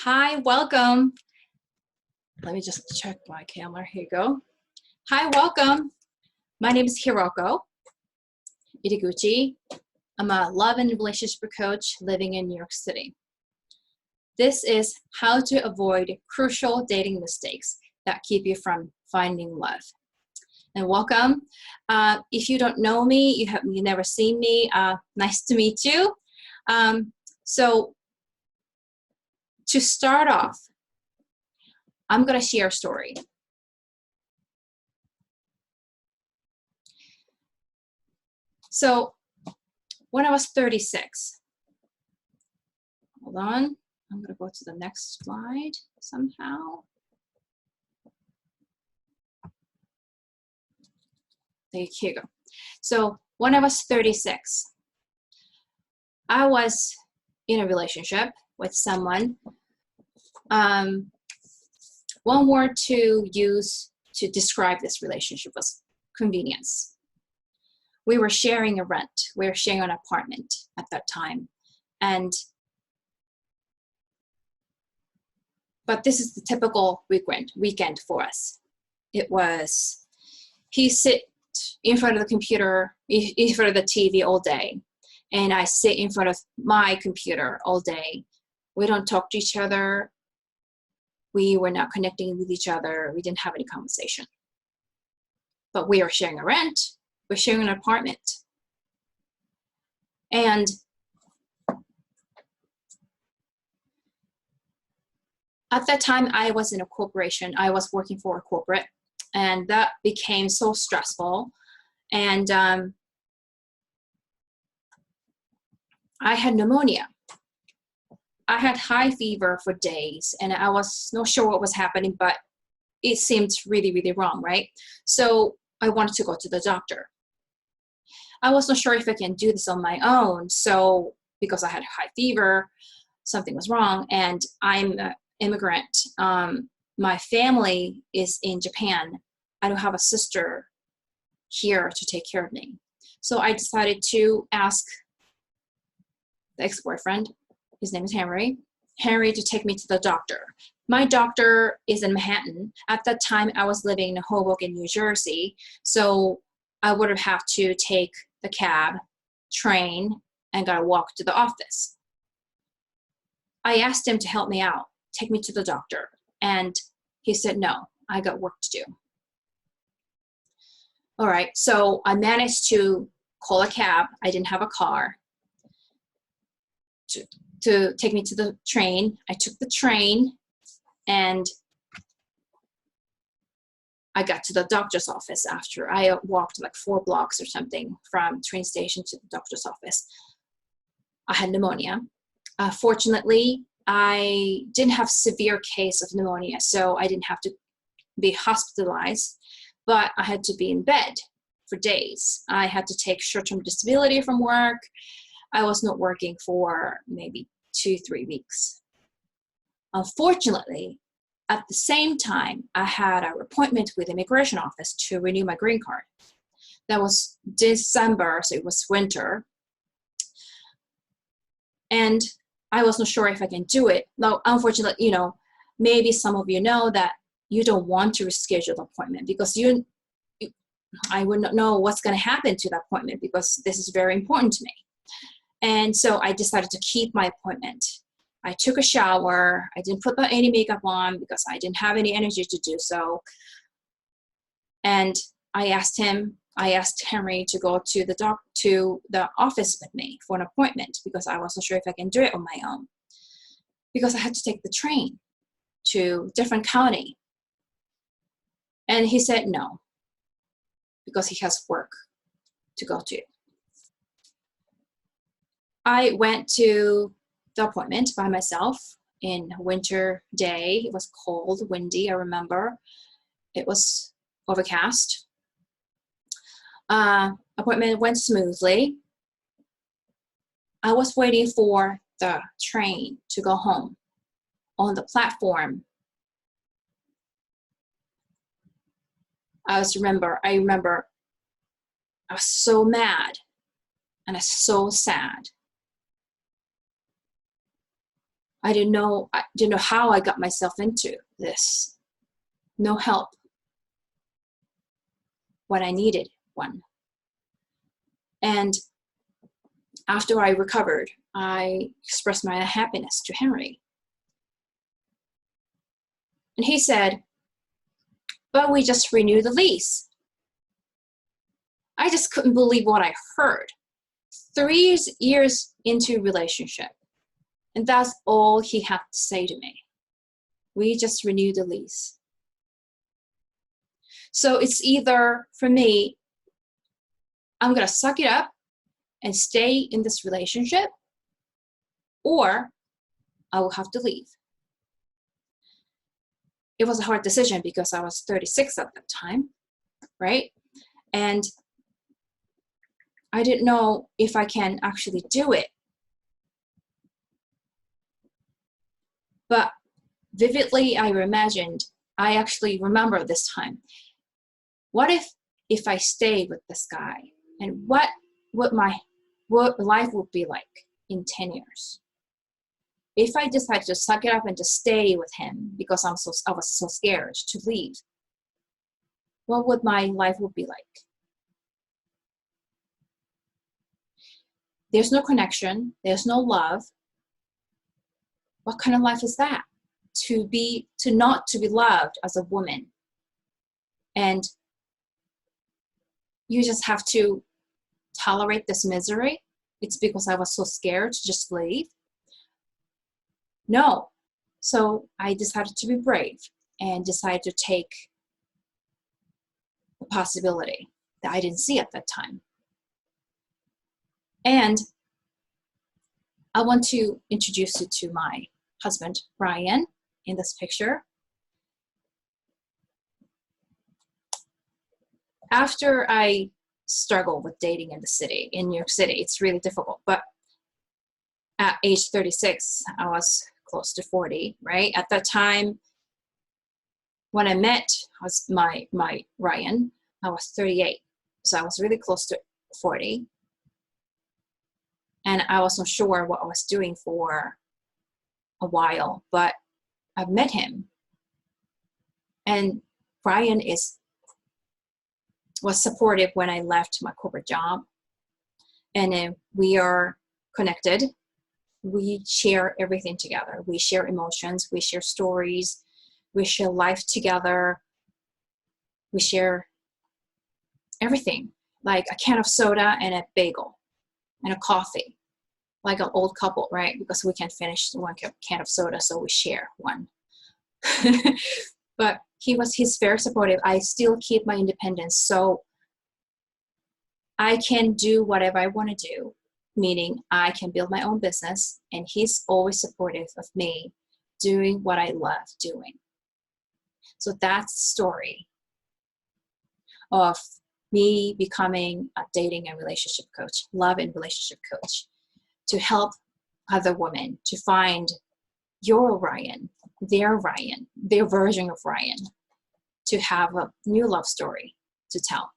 Hi, welcome. Let me just check my camera. Here you go. Hi, welcome. My name is Hiroko Itaguchi. I'm a love and relationship coach living in New York City. This is how to avoid crucial dating mistakes that keep you from finding love. And welcome. If you don't know me, you never seen me, nice to meet you. So to start off, I'm going to share a story. So when I was 36, hold on, I'm going to go to the next slide somehow. There you go. So when I was 36, I was in a relationship with someone. One word to use to describe this relationship was convenience. We were sharing a rent. We were sharing an apartment at that time. But this is the typical weekend for us. It was, he sit in front of the computer, in front of the TV all day, and I sit in front of my computer all day. We don't talk to each other. We were not connecting with each other. We didn't have any conversation. But we are sharing a rent. We're sharing an apartment. And at that time, I was in a corporation. I was working for a corporate, and that became so stressful. And I had pneumonia. I had high fever for days, and I was not sure what was happening, but it seemed really, really wrong, right? So I wanted to go to the doctor. I was not sure if I can do this on my own. So because I had high fever, something was wrong, and I'm an immigrant. My family is in Japan. I don't have a sister here to take care of me. So I decided to ask the ex-boyfriend, his name is Henry, to take me to the doctor. My doctor is in Manhattan. At that time, I was living in Hoboken, New Jersey, so I would have to take the cab, train, and gotta walk to the office. I asked him to help me out, take me to the doctor, and he said, no, I got work to do. All right, so I managed to call a cab. I didn't have a car to take me to the train. I took the train, and I got to the doctor's office after I walked like 4 blocks or something from train station to the doctor's office. I had pneumonia. Fortunately, I didn't have severe case of pneumonia, so I didn't have to be hospitalized, but I had to be in bed for days. I had to take short-term disability from work. I was not working for maybe 2-3 weeks. Unfortunately, at the same time, I had an appointment with the immigration office to renew my green card. That was December, so it was winter. And I wasn't sure if I can do it. Now, unfortunately, maybe some of you know that you don't want to reschedule the appointment because I would not know what's going to happen to the appointment because this is very important to me. And so I decided to keep my appointment. I took a shower. I didn't put any makeup on because I didn't have any energy to do so. And I asked Henry to go to the office with me for an appointment because I wasn't sure if I can do it on my own. Because I had to take the train to different county. And he said no, because he has work to go to. I went to the appointment by myself in a winter day. It was cold, windy, I remember. It was overcast. Appointment went smoothly. I was waiting for the train to go home. On the platform, I remember I was so mad and I was so sad. I didn't know how I got myself into this. No help when I needed one. And after I recovered, I expressed my happiness to Henry. And he said, but we just renewed the lease. I just couldn't believe what I heard. 3 years into relationship, and that's all he had to say to me. We just renewed the lease. So it's either, for me, I'm gonna suck it up and stay in this relationship, or I will have to leave. It was a hard decision because I was 36 at that time, right? And I didn't know if I can actually do it. But vividly, I actually remember this time. What if I stay with this guy, and what life would be like in 10 years? If I decided to suck it up and just stay with him because I was so scared to leave, what would my life would be like? There's no connection, there's no love. What kind of life is that? Not to be loved as a woman. And you just have to tolerate this misery. It's because I was so scared to just leave. No. So I decided to be brave and decided to take the possibility that I didn't see at that time. And I want to introduce you to my husband, Ryan, in this picture. After I struggled with dating in the city, in New York City, it's really difficult. But at age 36, I was close to 40, right? At that time, when I met my Ryan, I was 38. So I was really close to 40. And I wasn't sure what I was doing for a while, but I met him. And Ryan was supportive when I left my corporate job. And we are connected. We share everything together. We share emotions, we share stories, we share life together. We share everything, like a can of soda and a bagel and a coffee, like an old couple, right? Because we can't finish one can of soda, so we share one. But he's very supportive. I still keep my independence, so I can do whatever I want to do, meaning I can build my own business, and he's always supportive of me doing what I love doing. So that's the story of me becoming a dating and relationship coach, love and relationship coach, to help other women to find your Ryan, their version of Ryan, to have a new love story to tell.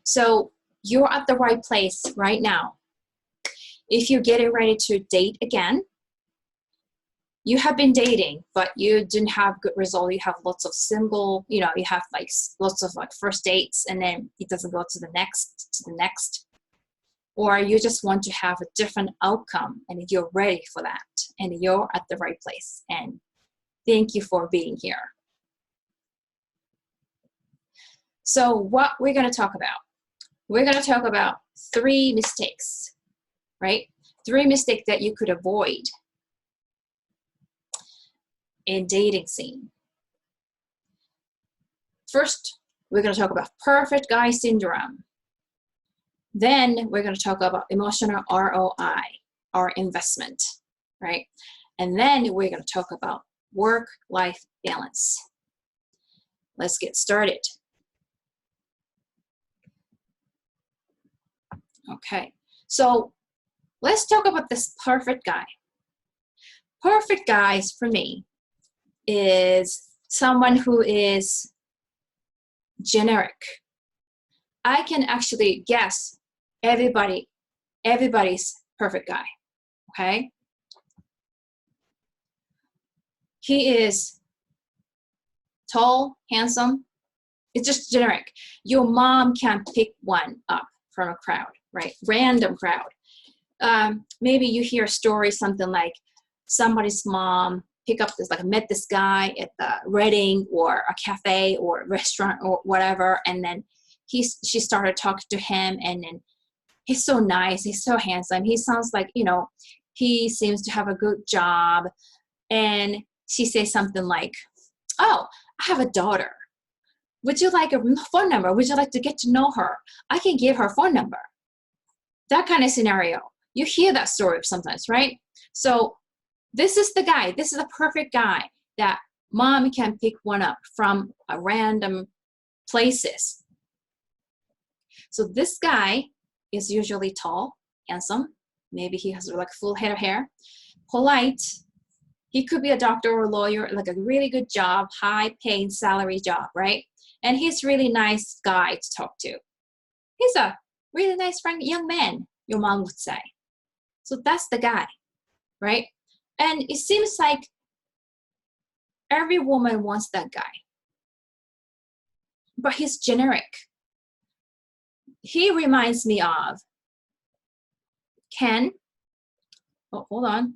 So you're at the right place right now. If you're getting ready to date again, you have been dating, but you didn't have good result. You have lots of single, you have like lots of like first dates, and then it doesn't go to the next. Or you just want to have a different outcome, and you're ready for that, and you're at the right place. And thank you for being here. So what we're going to talk about, we're going to talk about 3 mistakes, right? 3 mistakes that you could avoid in dating scene. First, we're going to talk about perfect guy syndrome. Then we're going to talk about emotional ROI, our investment, right? And then we're going to talk about work-life balance. Let's get started. Okay, so let's talk about this perfect guy. Perfect guys for me is someone who is generic. I can actually guess everybody's perfect guy, okay? He is tall, handsome. It's just generic. Your mom can pick one up from a crowd, right? Random crowd. Maybe you hear a story, something like somebody's mom pick up this, like met this guy at the wedding or a cafe or a restaurant or whatever, and then she started talking to him, and then he's so nice, he's so handsome, he sounds like, you know, he seems to have a good job, and she says something like, oh, I have a daughter. Would you like a phone number? Would you like to get to know her? I can give her phone number. That kind of scenario. You hear that story sometimes, right? So this is the guy. This is a perfect guy that mom can pick one up from a random places. So this guy is usually tall, handsome. Maybe he has like full head of hair. Polite. He could be a doctor or a lawyer, like a really good job, high-paying salary job, right? And he's really nice guy to talk to. He's a really nice, friend, young man, your mom would say. So that's the guy, right? And it seems like every woman wants that guy. But he's generic. He reminds me of Ken. Oh, hold on.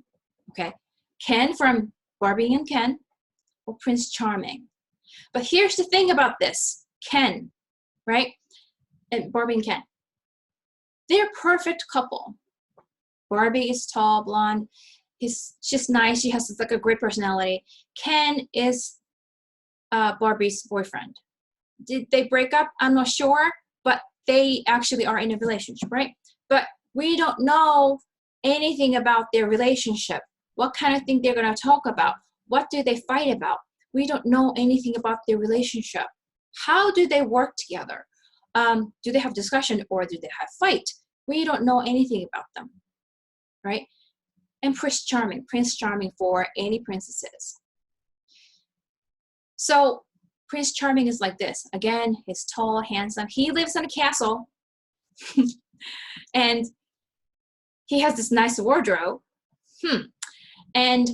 Okay. Ken from Barbie and Ken, or Prince Charming. But here's the thing about this. Ken, right? And Barbie and Ken. They're a perfect couple. Barbie is tall, blonde. She's nice. She has like a great personality. Ken is Barbie's boyfriend. Did they break up? I'm not sure, but they actually are in a relationship, right? But we don't know anything about their relationship. What kind of thing they're going to talk about? What do they fight about? We don't know anything about their relationship. How do they work together? Do they have discussion or do they have fight? We don't know anything about them, right? And Prince Charming for any princesses. So Prince Charming is like this. Again, he's tall, handsome. He lives in a castle. And he has this nice wardrobe. And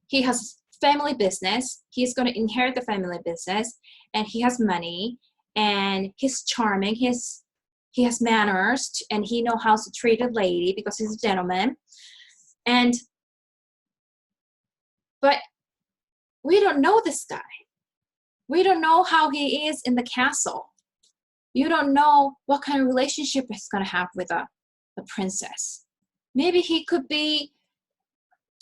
he has family business. He's going to inherit the family business. And he has money. And he's charming. He has manners. And he knows how to treat a lady because he's a gentleman. But we don't know this guy. We don't know how he is in the castle. You don't know what kind of relationship he's going to have with a princess. Maybe he could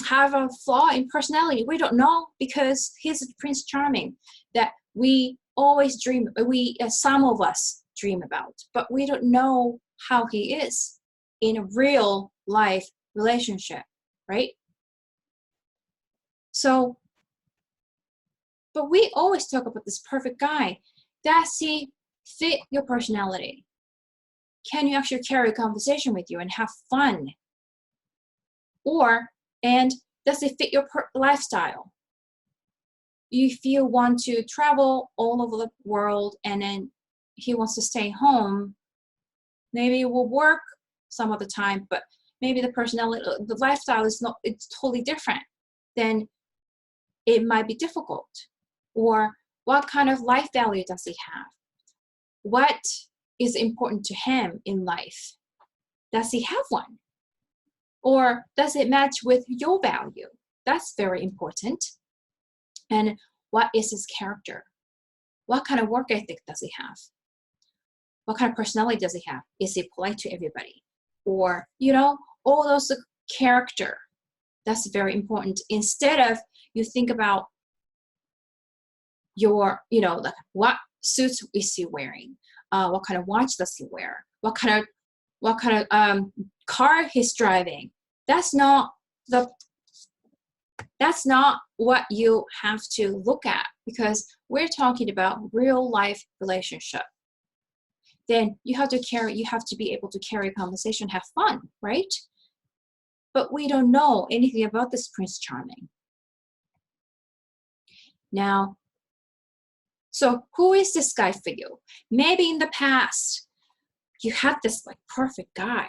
have a flaw in personality. We don't know because he's a Prince Charming that we always dream, some of us dream about, but we don't know how he is in a real life relationship, right? So, but we always talk about this perfect guy. Does he fit your personality? Can you actually carry a conversation with you and have fun? And does it fit your lifestyle? If you want to travel all over the world and then he wants to stay home, maybe it will work some of the time, but maybe the lifestyle it's totally different, then it might be difficult. Or what kind of life value does he have? What is important to him in life? Does he have one? Or does it match with your value? That's very important. And what is his character? What kind of work ethic does he have? What kind of personality does he have? Is he polite to everybody? Or, all those character. That's very important. Instead of you think about like what suits is he wearing? What kind of watch does he wear? What kind of car he's driving? That's not what you have to look at, because we're talking about real life relationship. Then you have to be able to carry a conversation, have fun, right? But we don't know anything about this Prince Charming. Now, so who is this guy for you? Maybe in the past, you had this like perfect guy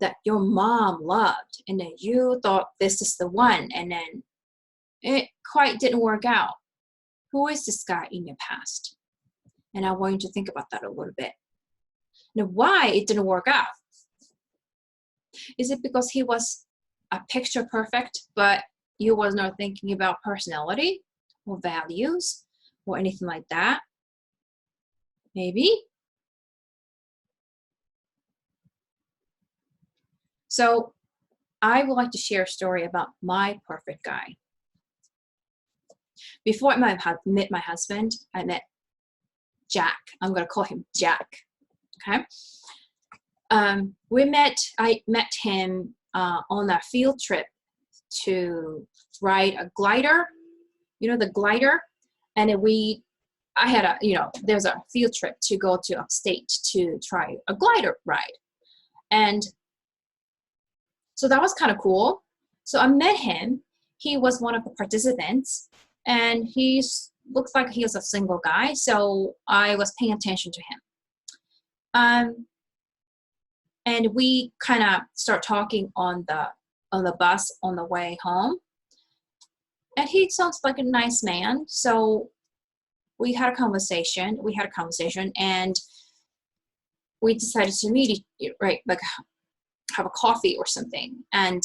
that your mom loved, and then you thought this is the one, and then it quite didn't work out. Who is this guy in your past? And I want you to think about that a little bit. Now, why it didn't work out? Is it because he was a picture perfect, but you was not thinking about personality or values or anything like that? Maybe. So I would like to share a story about my perfect guy. Before I met my husband, I met Jack. I'm going to call him Jack. Okay. I met him on a field trip to ride a glider, you know, the glider. And I had there's a field trip to go to upstate to try a glider ride. And so that was kind of cool. So I met him. He was one of the participants, and looks like he was a single guy. So I was paying attention to him. And we kind of start talking on the bus on the way home. And he sounds like a nice man. So we had a conversation, and we decided to meet, right, like have a coffee or something. And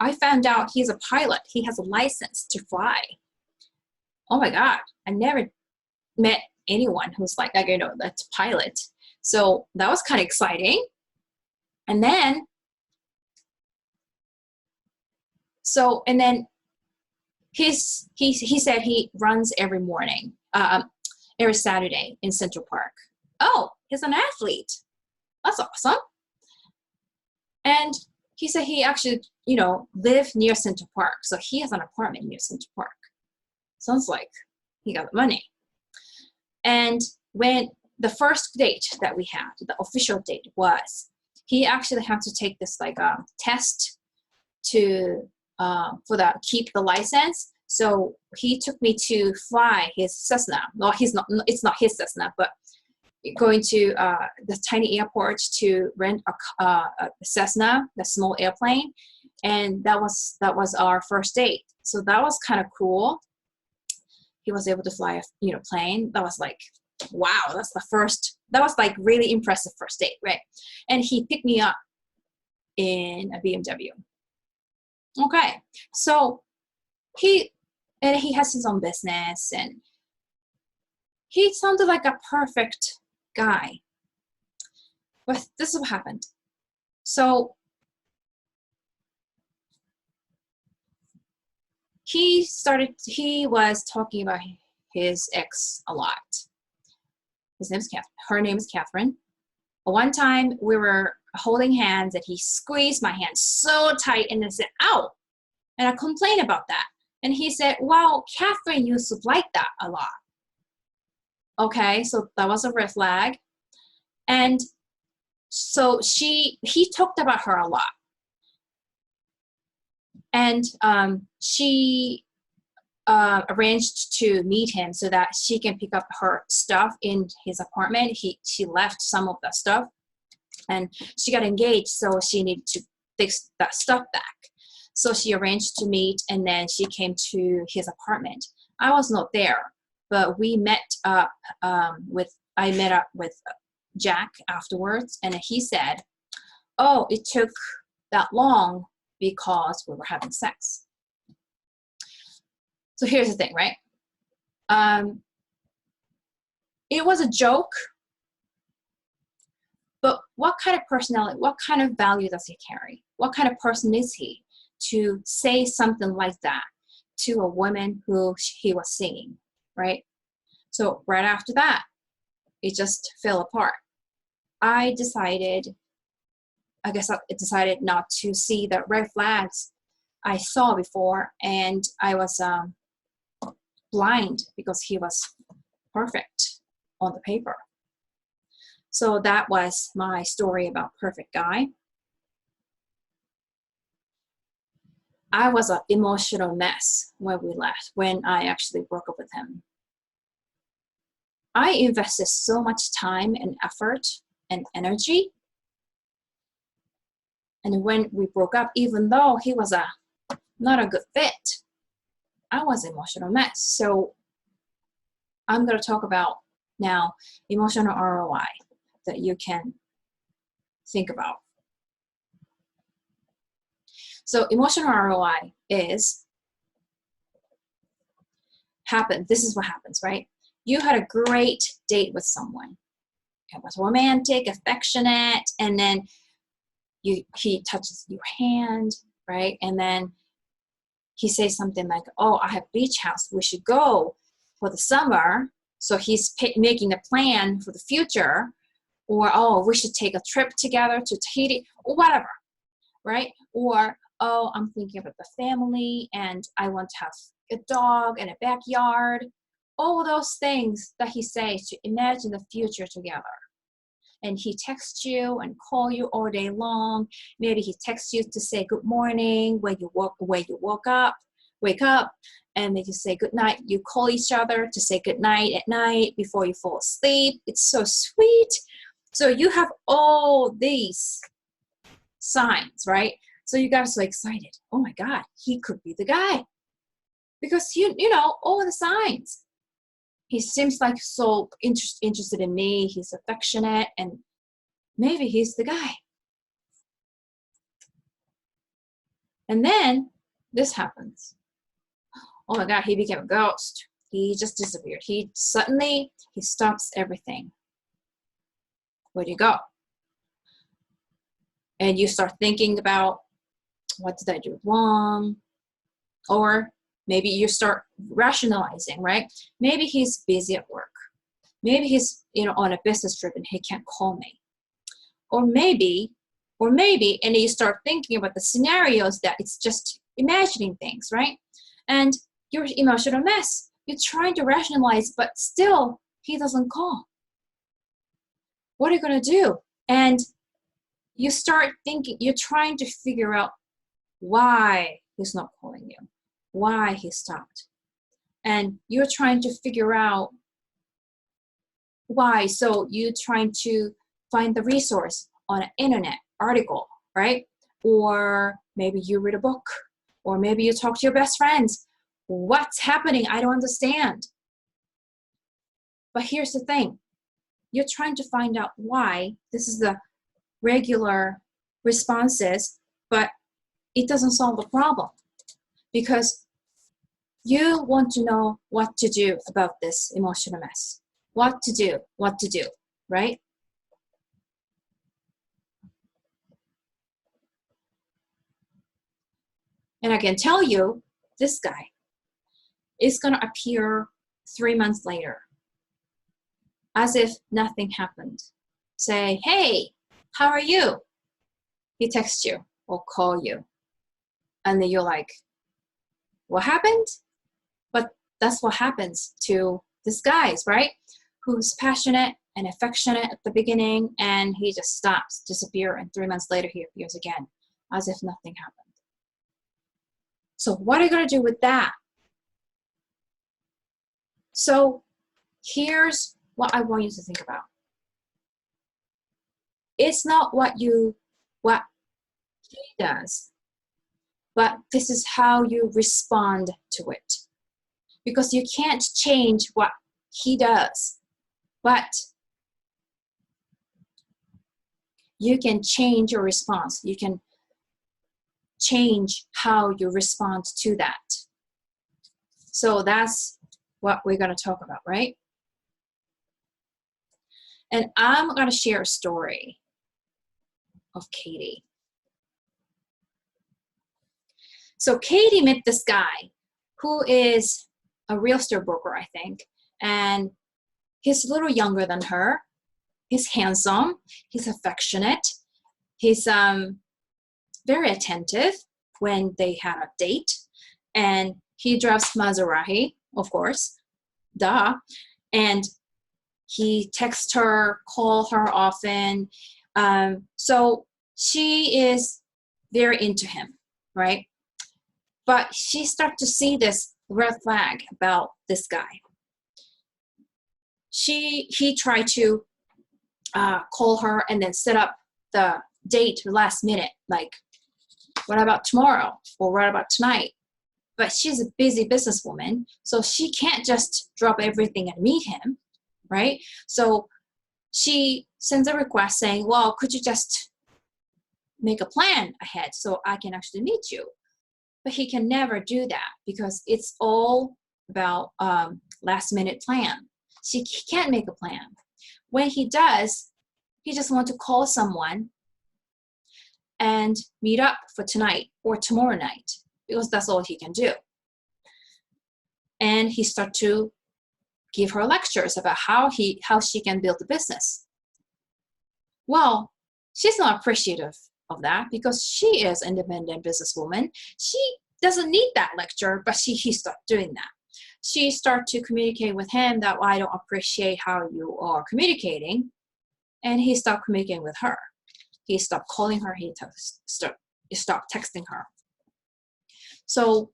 I found out he's a pilot. He has a license to fly. Oh my God, I never met anyone who's like that's a pilot. So that was kind of exciting. And then he said he runs every morning, every Saturday in Central Park. Oh, he's an athlete. That's awesome. And he said he actually, lived near Central Park. So he has an apartment near Central Park. Sounds like he got the money. And when the first date that we had, the official date was, he actually had to take this test to keep the license. So he took me to fly his Cessna. Well, it's not his Cessna, but going to the tiny airport to rent a Cessna, the small airplane, and that was our first date. So that was kind of cool. He was able to fly a plane. That was like, wow, that was like really impressive first date, right? And he picked me up in a BMW. Okay, so he has his own business, and he sounded like a perfect guy. But this is what happened. So he was talking about his ex a lot. Her name is Catherine. One time we were holding hands, and he squeezed my hand so tight, and I said, ow. And I complained about that. And he said, well, Catherine used to like that a lot. Okay, so that was a red flag. And so he talked about her a lot. And she arranged to meet him so that she can pick up her stuff in his apartment. She left some of that stuff, and she got engaged, so she needed to fix that stuff back. So she arranged to meet, and then she came to his apartment. I was not there, but we met up I met up with Jack afterwards, and he said, oh, it took that long because we were having sex. So here's the thing, right? It was a joke, but what kind of personality, what kind of value does he carry? What kind of person is he to say something like that to a woman who he was seeing, right? So right after that, it just fell apart. I decided not to see the red flags I saw before, and I was blind because he was perfect on the paper. So that was my story about perfect guy. I was an emotional mess when I actually broke up with him. I invested so much time and effort and energy And when we broke up, even though he was not a good fit, I was an emotional mess. So I'm going to talk about now emotional ROI that you can think about. So emotional ROI is this is what happens, right? You had a great date with someone. It was romantic, affectionate, and then he touches your hand, right? And then he says something like, oh, I have beach house. We should go for the summer. So he's making a plan for the future. Or, oh, we should take a trip together to Tahiti, or whatever, right? Or, oh, I'm thinking about the family and I want to have a dog and a backyard. All those things that he says to imagine the future together. And he texts you and call you all day long. Maybe he texts you to say good morning when you wake up, and then you say good night. You call each other to say good night at night before you fall asleep. It's so sweet. So you have all these signs, right? So you got so excited. Oh my God, he could be the guy. Because you know, all the signs. He seems like so interested in me. He's affectionate, and maybe he's the guy. And then this happens. Oh my God, he became a ghost. He just disappeared. He stops everything. Where'd you go? And you start thinking about, what did I do wrong? Or maybe you start rationalizing, right? Maybe he's busy at work. Maybe he's, on a business trip and he can't call me. Or maybe, and you start thinking about the scenarios that it's just imagining things, right? And you're an emotional mess. You're trying to rationalize, but still he doesn't call. What are you going to do? And you start thinking, you're trying to figure out why he's not calling you, why he stopped. And you're trying to figure out why. So you're trying to find the resource on an internet article, right? Or maybe you read a book, or maybe you talk to your best friends. What's happening? I don't understand. But here's the thing. You're trying to find out why. This is the regular responses, but it doesn't solve the problem, because you want to know what to do about this emotional mess. What to do, right? And I can tell you, this guy is going to appear 3 months later, as if nothing happened. Say, hey, how are you? He texts you or call you. And then you're like, what happened? But that's what happens to these guys, right? Who's passionate and affectionate at the beginning, and he just stops, disappears, and 3 months later he appears again, as if nothing happened. So what are you going to do with that? So here's what I want you to think about. It's not what he does, but this is how you respond to it. Because you can't change what he does, but you can change your response. You can change how you respond to that. So that's what we're going to talk about, right? And I'm going to share a story of Katie. So Katie met this guy who is a real estate broker, I think, and he's a little younger than her. He's handsome, he's affectionate, he's very attentive when they had a date, and he drives Maserati, of course, duh, and he texts her, call her often, so she is very into him, right? But she starts to see this red flag about this guy. He tried to call her and then set up the date last minute, like what about tomorrow or what about tonight? But she's a busy businesswoman, so she can't just drop everything and meet him, right? So she sends a request saying, well, could you just make a plan ahead so I can actually meet you? But he can never do that because it's all about last minute plan. He can't make a plan. When he does, he just wants to call someone and meet up for tonight or tomorrow night because that's all he can do. And he starts to give her lectures about how she can build a business. Well, she's not appreciative of that because she is an independent businesswoman. She doesn't need that lecture, but he started doing that. She started to communicate with him that, well, I don't appreciate how you are communicating. And he stopped communicating with her. He stopped calling her. He stopped texting her. So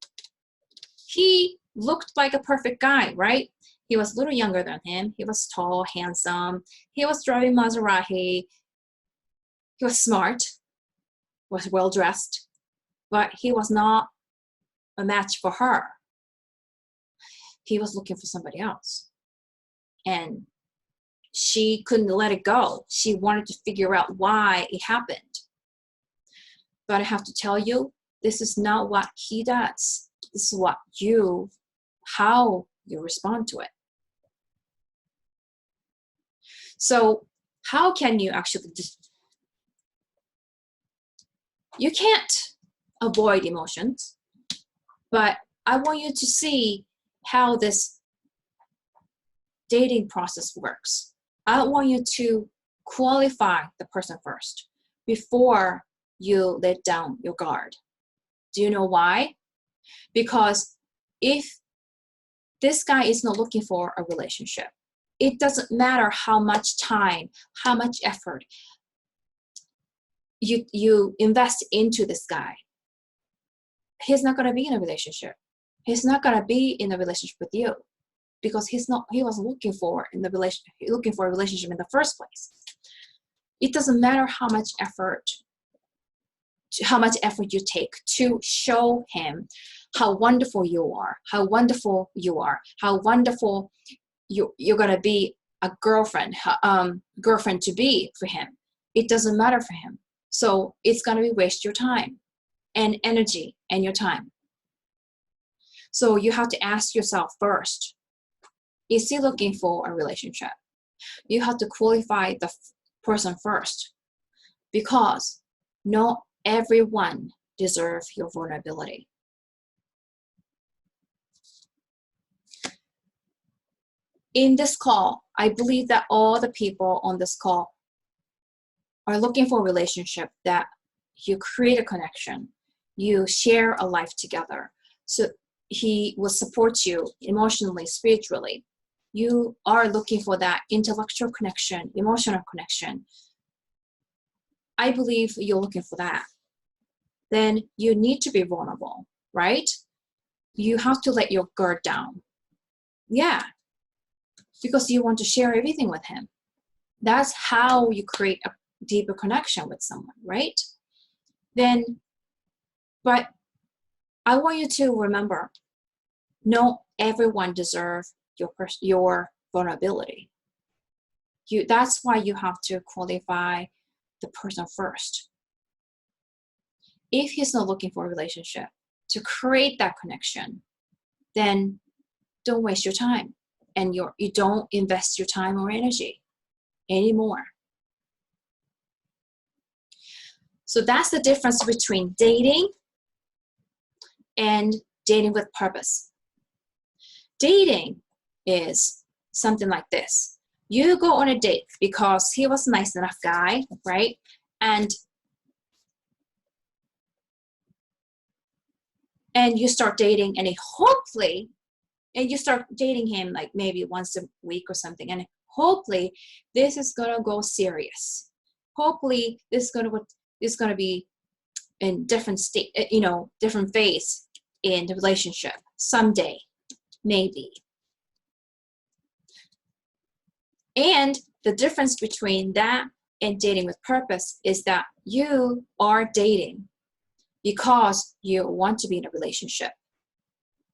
he looked like a perfect guy, right? He was a little younger than him. He was tall, handsome. He was driving Maserati. He was smart, was well-dressed, but he was not a match for her. He was looking for somebody else. And she couldn't let it go. She wanted to figure out why it happened. But I have to tell you, this is not what he does. This is how you respond to it. So how can you actually, you can't avoid emotions, but I want you to see how this dating process works. I want you to qualify the person first before you let down your guard. Do you know why? Because if this guy is not looking for a relationship, it doesn't matter how much time, how much effort you invest into this guy. He's not going to be in a relationship. He's not going to be in a relationship with you because he was looking for a relationship in the first place. It doesn't matter how much effort you take to show him how wonderful you are, how wonderful you're going to be a girlfriend to be for him. It doesn't matter for him. So it's going to be waste your time and energy and your time. So you have to ask yourself first, is he looking for a relationship? You have to qualify the person first because not everyone deserves your vulnerability. In this call, I believe that all the people on this call are looking for a relationship that you create a connection, you share a life together. So he will support you emotionally, spiritually. You are looking for that intellectual connection, emotional connection. I believe you're looking for that. Then you need to be vulnerable, right? You have to let your guard down. Yeah, because you want to share everything with him. That's how you create a deeper connection with someone, right? But I want you to remember, not everyone deserves your vulnerability. That's why you have to qualify the person first. If he's not looking for a relationship to create that connection, then don't waste your time and you don't invest your time or energy anymore. So that's the difference between dating and dating with purpose. Dating is something like this. You go on a date because he was a nice enough guy, right? And you start dating and you start dating him like maybe once a week or something. And hopefully this is going to go serious. Hopefully this is going to be in different state, different phase in the relationship someday, maybe. And the difference between that in dating with purpose is that you are dating because you want to be in a relationship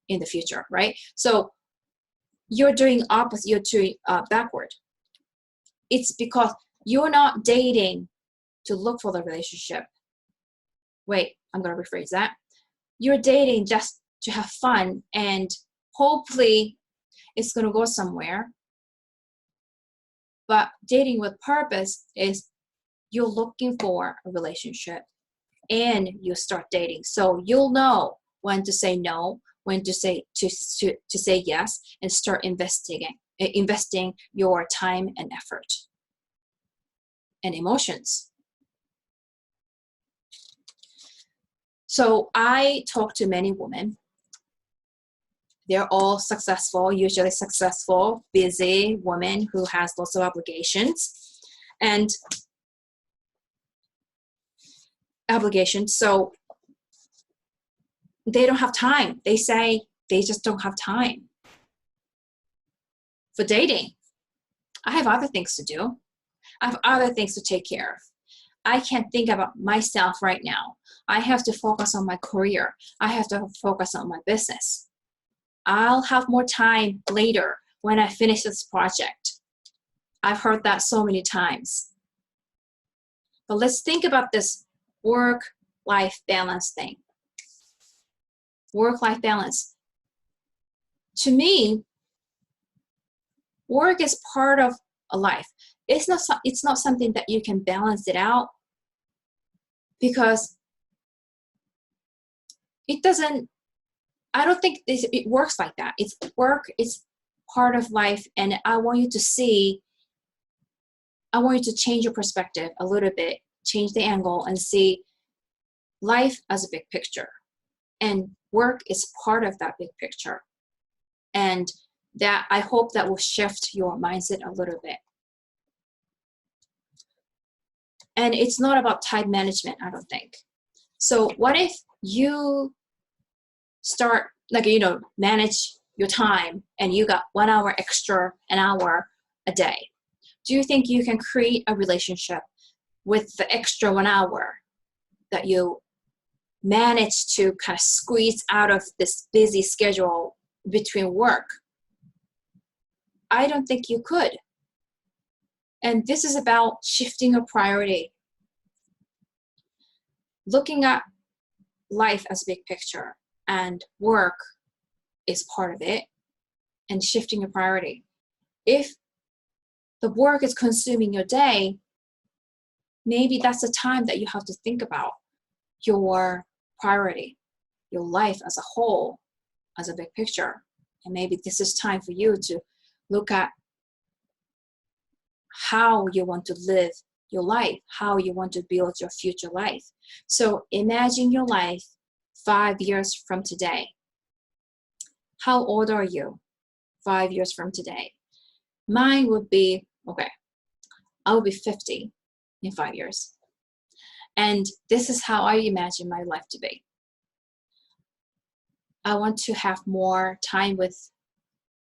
in the future, right? So you're doing opposite, you're doing backward. It's because you're not dating to look for the relationship. Wait, I'm going to rephrase that. You're dating just to have fun, and hopefully it's going to go somewhere. But dating with purpose is you're looking for a relationship and you start dating. So you'll know when to say no, when to say yes, and start investing your time and effort and emotions. So I talk to many women. They're all successful, usually successful, busy women who has lots of obligations. So they don't have time. They say they just don't have time for dating. I have other things to do. I have other things to take care of. I can't think about myself right now. I have to focus on my career. I have to focus on my business. I'll have more time later when I finish this project. I've heard that so many times. But let's think about this work-life balance thing. Work-life balance. To me, work is part of a life. It's not something that you can balance it out, because it doesn't, I don't think it works like that. It's work, it's part of life, and I want you to change your perspective a little bit, change the angle, and see life as a big picture. And work is part of that big picture. And that, I hope that will shift your mindset a little bit. And it's not about time management, I don't think. So what if you start, manage your time, and you got 1 hour extra, an hour a day? Do you think you can create a relationship with the extra 1 hour that you manage to kind of squeeze out of this busy schedule between work? I don't think you could. And this is about shifting a priority. Looking at life as a big picture, and work is part of it, and shifting a priority. If the work is consuming your day, maybe that's the time that you have to think about your priority, your life as a whole, as a big picture. And maybe this is time for you to look at how you want to live your life, how you want to build your future life. So imagine your life 5 years from today. How old are you 5 years from today? Mine would be, I will be 50 in 5 years. And this is how I imagine my life to be. I want to have more time with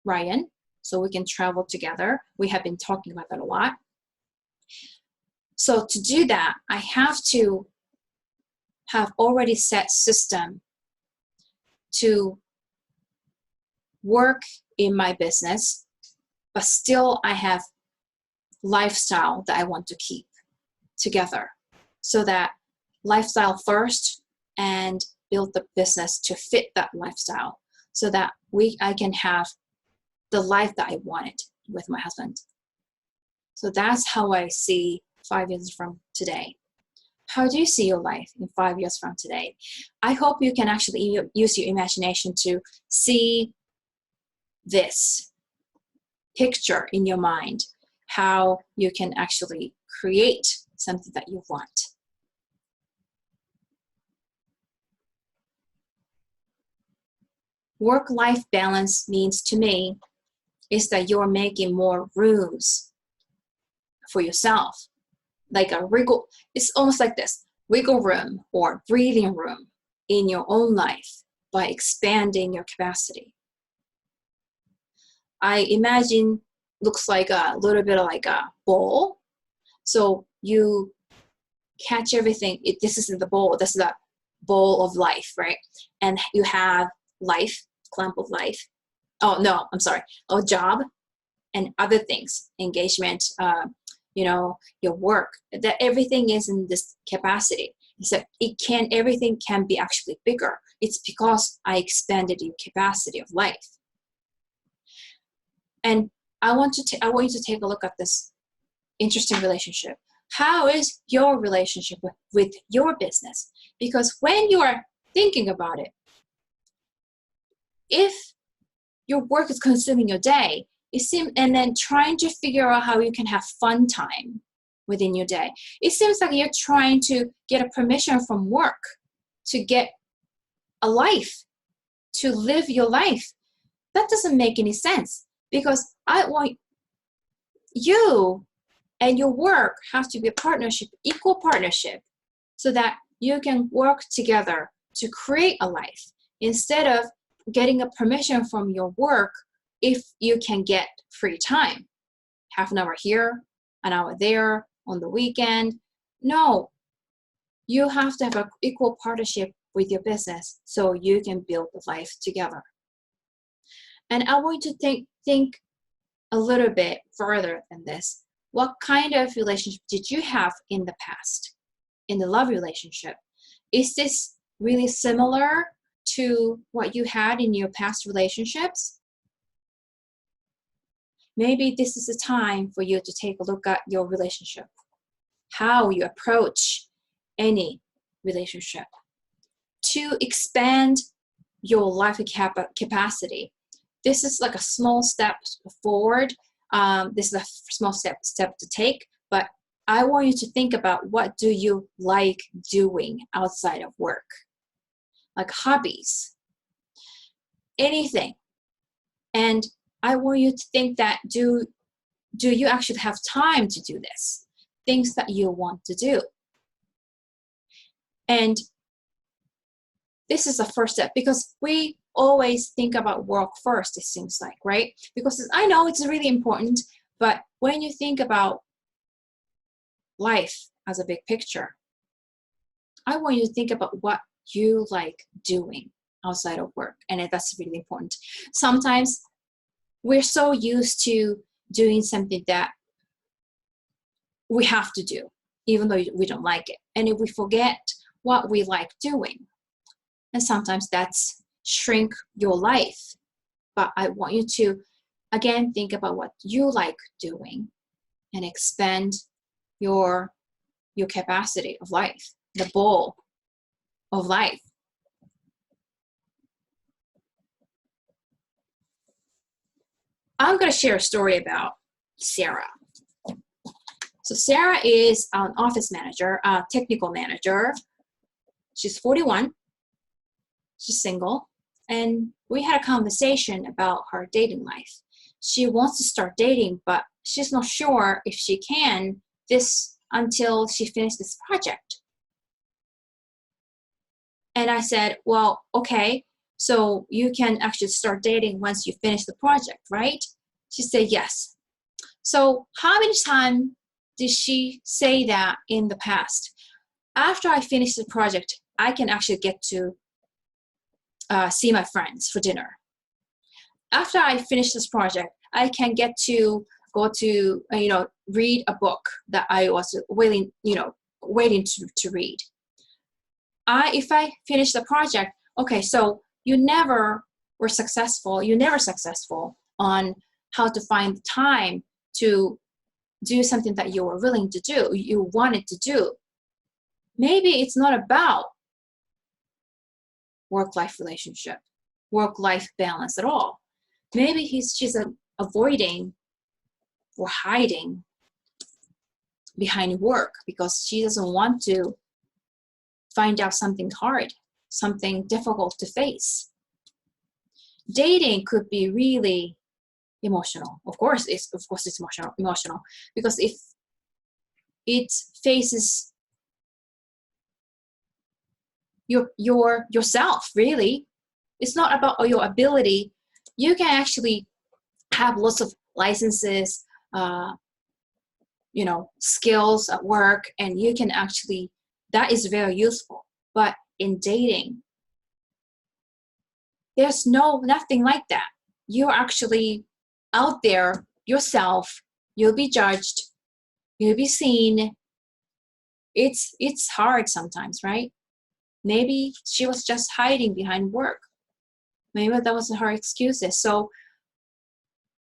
Ryan so we can travel together. We have been talking about that a lot. So to do that, I have to have already set system to work in my business, but still I have lifestyle that I want to keep together, so that lifestyle first and build the business to fit that lifestyle, so that I can have the life that I wanted with my husband. So that's how I see 5 years from today. How do you see your life in 5 years from today? I hope you can actually use your imagination to see this picture in your mind, how you can actually create something that you want. Work-life balance means to me is that you're making more rooms for yourself. Like a wiggle, it's almost like this, wiggle room or breathing room in your own life by expanding your capacity. I imagine looks like a little bit like a bowl. So you catch everything. This is the bowl. This is the bowl of life, right? And you have life, clump of life. Oh no, I'm sorry. Oh, job and other things, engagement, your work. That everything is in this capacity. So everything can be actually bigger. It's because I expanded your capacity of life. And I want you to take a look at this interesting relationship. How is your relationship with your business? Because when you are thinking about it, if your work is consuming your day, and then trying to figure out how you can have fun time within your day, it seems like you're trying to get a permission from work to get a life, to live your life. That doesn't make any sense, because I want you and your work have to be a partnership, equal partnership, so that you can work together to create a life, instead of getting a permission from your work if you can get free time. Half an hour here, an hour there, on the weekend. No, you have to have an equal partnership with your business so you can build the life together. And I want you to think a little bit further than this. What kind of relationship did you have in the past, in the love relationship? Is this really similar to what you had in your past relationships? Maybe this is a time for you to take a look at your relationship, how you approach any relationship, to expand your life capacity. This is like a small step forward. This is a small step to take, but I want you to think about, what do you like doing outside of work? Like hobbies, anything. And I want you to think that, do you actually have time to do this? Things that you want to do. And this is the first step, because we always think about work first, it seems like, right? Because I know it's really important, but when you think about life as a big picture, I want you to think about what you like doing outside of work, and that's really important. Sometimes we're so used to doing something that we have to do, even though we don't like it, and if we forget what we like doing, and sometimes that's shrink your life. But I want you to, again, think about what you like doing and expand your capacity of life, the bowl of life. I'm going to share a story about Sarah. So Sarah is an office manager, a technical manager. She's 41. She's single. And we had a conversation about her dating life. She wants to start dating, but she's not sure if she can until she finishes this project. And I said, well, okay, so you can actually start dating once you finish the project, right? She said yes. So how many times did she say that in the past? After I finish the project, I can actually get to see my friends for dinner. After I finish this project, I can get to go to, read a book that I was waiting to read. If I finish the project, okay, so you never successful on how to find the time to do something that you were willing to do, you wanted to do. Maybe it's not about work-life relationship, work-life balance at all. Maybe she's avoiding or hiding behind work because she doesn't want to find out something hard, something difficult to face. Dating could be really emotional. Of course it's emotional because if it faces yourself, really. It's not about your ability. You can actually have lots of licenses, skills at work, and you can actually, that is very useful. But in dating, there's nothing like that. You're actually out there yourself. You'll be judged. You'll be seen. It's hard sometimes, right? Maybe she was just hiding behind work. Maybe that was her excuses. So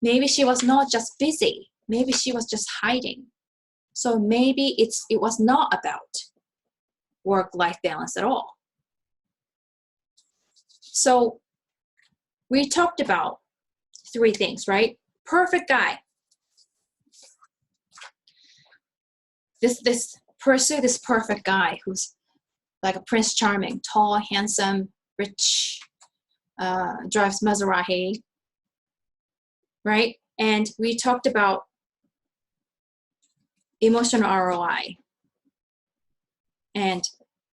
maybe she was not just busy. Maybe she was just hiding. So maybe it was not about work-life balance at all. So we talked about 3 things, right? Perfect guy. Pursue this perfect guy who's like a Prince Charming, tall, handsome, rich, drives Maserati, right? And we talked about emotional ROI. And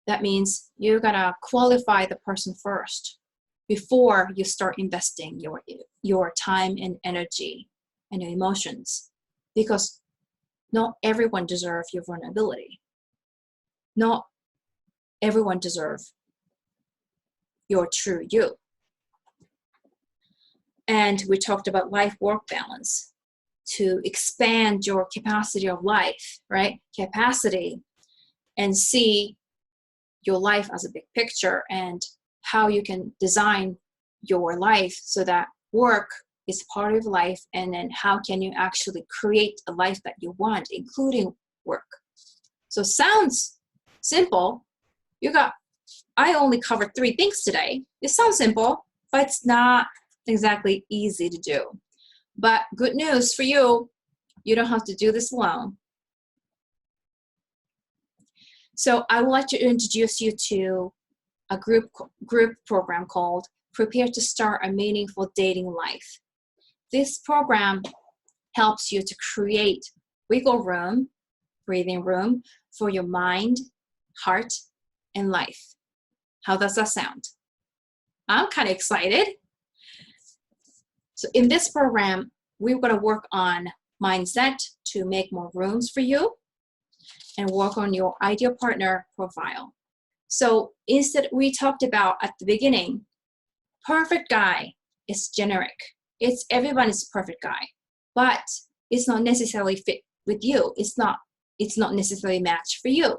that means you gotta qualify the person first before you start investing your time and energy and your emotions, because not everyone deserves your vulnerability. Not everyone deserves your true you. And we talked about life-work balance to expand your capacity of life, right? Capacity, and see your life as a big picture and how you can design your life so that work is part of life, and then how can you actually create a life that you want, including work. So sounds simple. I only covered 3 things today. It sounds simple, but it's not exactly easy to do. But good news for you, you don't have to do this alone. So I would like to introduce you to a group program called Prepare to Start a Meaningful Dating Life. This program helps you to create wiggle room, breathing room for your mind, heart, and life. How does that sound? I'm kind of excited. So in this program, we're going to work on mindset to make more rooms for you and work on your ideal partner profile. So instead, we talked about at the beginning, perfect guy is generic. It's everybody's perfect guy, but it's not necessarily fit with you. It's not necessarily matched for you.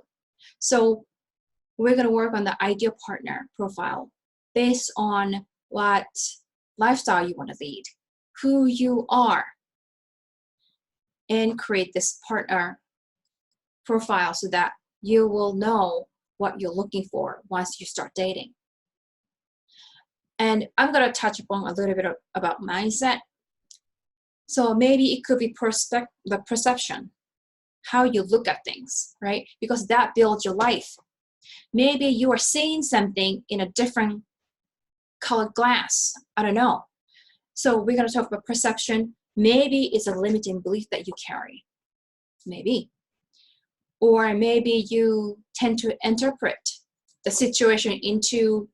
So we're going to work on the ideal partner profile based on what lifestyle you want to lead, who you are, and create this partner profile so that you will know what you're looking for once you start dating. And I'm going to touch upon a little bit about mindset. So maybe it could be the perception, how you look at things, right? Because that builds your life. Maybe you are seeing something in a different colored glass. I don't know. So we're going to talk about perception. Maybe it's a limiting belief that you carry. Maybe. Or maybe you tend to interpret the situation into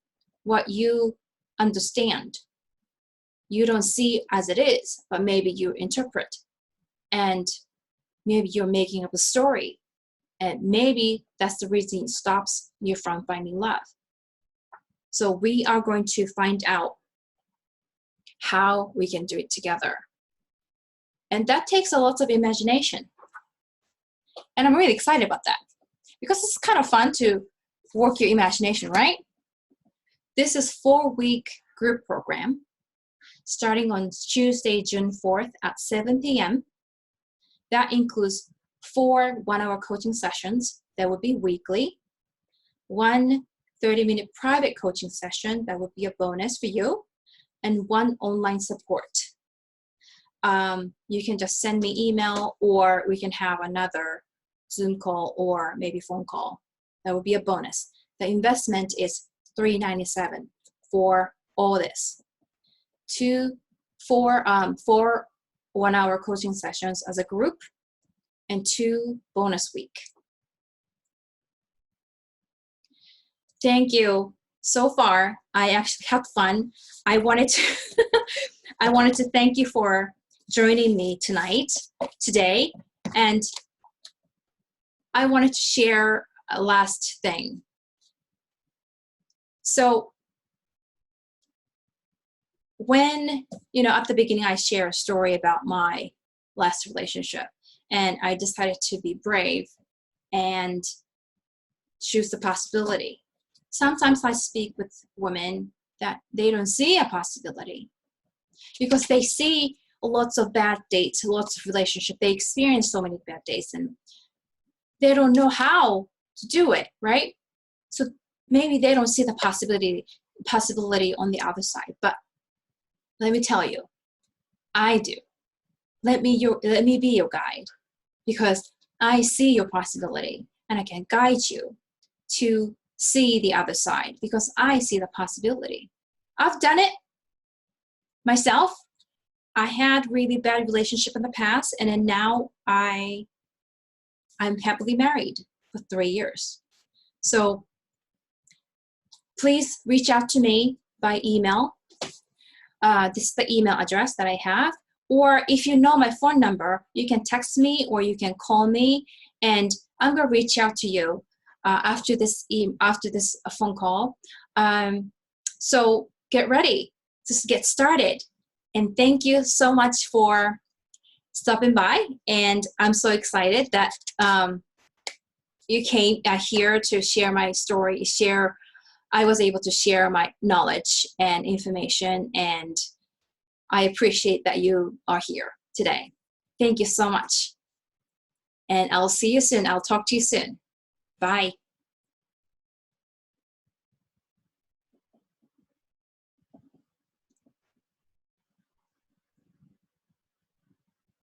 what you understand. You don't see as it is, but maybe you interpret. And maybe you're making up a story. And maybe that's the reason it stops you from finding love. So we are going to find out how we can do it together. And that takes a lot of imagination. And I'm really excited about that because it's kind of fun to work your imagination, right? This is 4-week group program starting on Tuesday, June 4th at 7 p.m. That includes 4 one-hour coaching sessions that will be weekly, 1 30-minute private coaching session that would be a bonus for you, and 1 online support. You can just send me email, or we can have another Zoom call or maybe phone call. That would be a bonus. The investment is $397 for all this. 4 one-hour coaching sessions as a group, and 2 bonus week. Thank you. So far, I actually had fun. I wanted to thank you for joining me today. And I wanted to share a last thing. So when, at the beginning, I share a story about my last relationship, and I decided to be brave and choose the possibility. Sometimes I speak with women that they don't see a possibility because they see lots of bad dates, lots of relationships. They experience so many bad dates and they don't know how to do it, right? So maybe they don't see the possibility on the other side. But let me tell you, I do. Let me be your guide, because I see your possibility and I can guide you to see the other side, because I see the possibility. I've done it myself. I had really bad relationship in the past, and then now I'm happily married for 3 years. So please reach out to me by email. This is the email address that I have. Or if you know my phone number, you can text me or you can call me, and I'm gonna reach out to you after this phone call. So get ready, just get started. And thank you so much for stopping by. And I'm so excited that you came here to share my story. I was able to share my knowledge and information, and I appreciate that you are here today. Thank you so much. And I'll see you soon. I'll talk to you soon. Bye.